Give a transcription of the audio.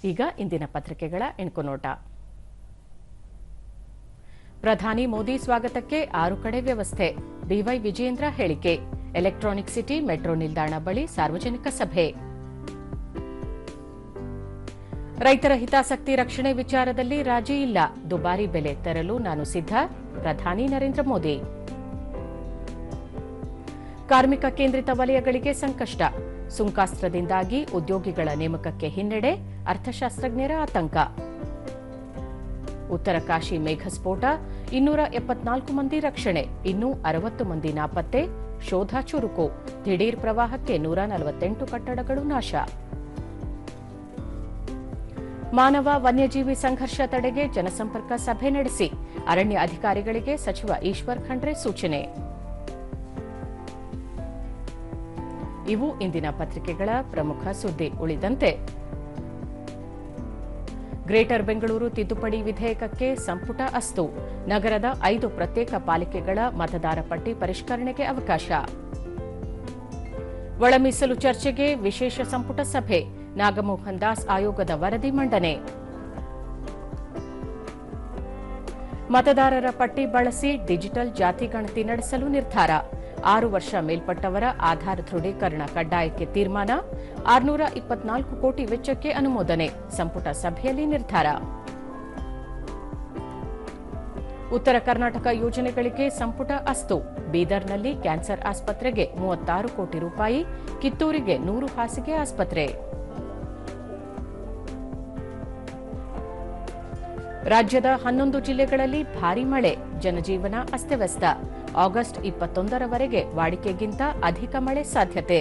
ಈಗ ಇಂದಿನ ಪತ್ರಿಕೆಗಳ ಎಣ್ಕುನೋಟ. ಪ್ರಧಾನಿ ಮೋದಿ ಸ್ವಾಗತಕ್ಕೆ 6 ಕಡೆ ವ್ಯವಸ್ಥೆ. ಬಿವೈ ವಿಜಯೇಂದ್ರ ಹೇಳಿಕೆ. ಎಲೆಕ್ಟ್ರಾನಿಕ್ ಸಿಟಿ ಮೆಟ್ರೋ ನಿಲ್ದಾಣ ಬಳಿ ಸಾರ್ವಜನಿಕ ಸಭೆ. ರೈತರ ಹಿತಾಸಕ್ತಿ ರಕ್ಷಣೆ ವಿಚಾರದಲ್ಲಿ ರಾಜಿ ಇಲ್ಲ. ದುಬಾರಿ ಬೆಲೆ ತರಲು ನಾನು ಸಿದ್ಧ. ಪ್ರಧಾನಿ ನರೇಂದ್ರ ಮೋದಿ. ಕಾರ್ಮಿಕ ಕೇಂದ್ರಿತ ವಲಯಗಳಿಗೆ ಸಂಕಷ್ಟ. ಸುಂಕಾಸ್ತ್ರದಿಂದಾಗಿ ಉದ್ಯೋಗಿಗಳ ನೇಮಕಕ್ಕೆ ಹಿನ್ನಡೆ. ಅರ್ಥಶಾಸ್ತ್ರಜ್ಞರ ಆತಂಕ. ಉತ್ತರ ಕಾಶಿ ಮೇಘಸ್ಫೋಟ. 274 ಮಂದಿ ರಕ್ಷಣೆ. ಇನ್ನೂ 60 ಮಂದಿ ನಾಪತ್ತೆ. ಶೋಧ ಚುರುಕು. ದಿಢೀರ್ ಪ್ರವಾಹಕ್ಕೆ 148 ಕಟ್ಟಡಗಳು ನಾಶ. ಮಾನವ ವನ್ಯಜೀವಿ ಸಂಘರ್ಷ ತಡೆಗೆ ಜನಸಂಪರ್ಕ ಸಭೆ ನಡೆಸಿ. ಅರಣ್ಯ ಅಧಿಕಾರಿಗಳಿಗೆ ಸಚಿವ ಈಶ್ವರ್ ಖಂಡ್ರೆ ಸೂಚನೆ. ಇವು ಇಂದಿನ ಪತ್ರಿಕೆಗಳ ಪ್ರಮುಖ ಸುದ್ದಿ. ಉಳಿದಂತೆ ಗ್ರೇಟರ್ ಬೆಂಗಳೂರು ತಿದ್ದುಪಡಿ ವಿಧೇಯಕಕ್ಕೆ ಸಂಪುಟ ಅಸ್ತು. ನಗರದ 5 ಪ್ರತ್ಯೇಕ ಪಾಲಿಕೆಗಳ ಮತದಾರ ಪಟ್ಟಿ ಪರಿಷ್ಕರಣೆಗೆ ಅವಕಾಶ. ಒಳ ಮೀಸಲು ಚರ್ಚೆಗೆ ವಿಶೇಷ ಸಂಪುಟ ಸಭೆ. ನಾಗಮೋಹನ್ ದಾಸ್ ಆಯೋಗದ ವರದಿ ಮಂಡನೆ. ಮತದಾರರ ಪಟ್ಟಿ ಬಳಸಿ ಡಿಜಿಟಲ್ ಜಾತಿ ಗಣತಿ ನಡೆಸಲು ನಿರ್ಧಾರ. 6 ವರ್ಷ ಮೇಲ್ಪಟ್ಟವರ ಆಧಾರ್ ದೃಢೀಕರಣ ಕಡ್ಡಾಯಕ್ಕೆ ತೀರ್ಮಾನ. 624 ಕೋಟಿ ವೆಚ್ಚಕ್ಕೆ ಅನುಮೋದನೆ. ಸಂಪುಟ ಸಭೆಯಲ್ಲಿ ನಿರ್ಧಾರ. ಉತ್ತರ ಕರ್ನಾಟಕ ಯೋಜನೆಗಳಿಗೆ ಸಂಪುಟ ಅಸ್ತು. ಬೀದರ್ನಲ್ಲಿ ಕ್ಯಾನ್ಸರ್ ಆಸ್ಪತ್ರೆಗೆ 36 ಕೋಟಿ ರೂಪಾಯಿ. ಕಿತ್ತೂರಿಗೆ 100 ಹಾಸಿಗೆ ಆಸ್ಪತ್ರೆ. ರಾಜ್ಯದ 11 ಜಿಲ್ಲೆಗಳಲ್ಲಿ ಭಾರೀ ಮಳೆ. ಜನಜೀವನ ಅಸ್ತವ್ಯಸ್ತ. ಆಗಸ್ಟ್ 21ರವರೆಗೆ ವಾಡಿಕೆಗಿಂತ ಅಧಿಕ ಮಳೆ ಸಾಧ್ಯತೆ.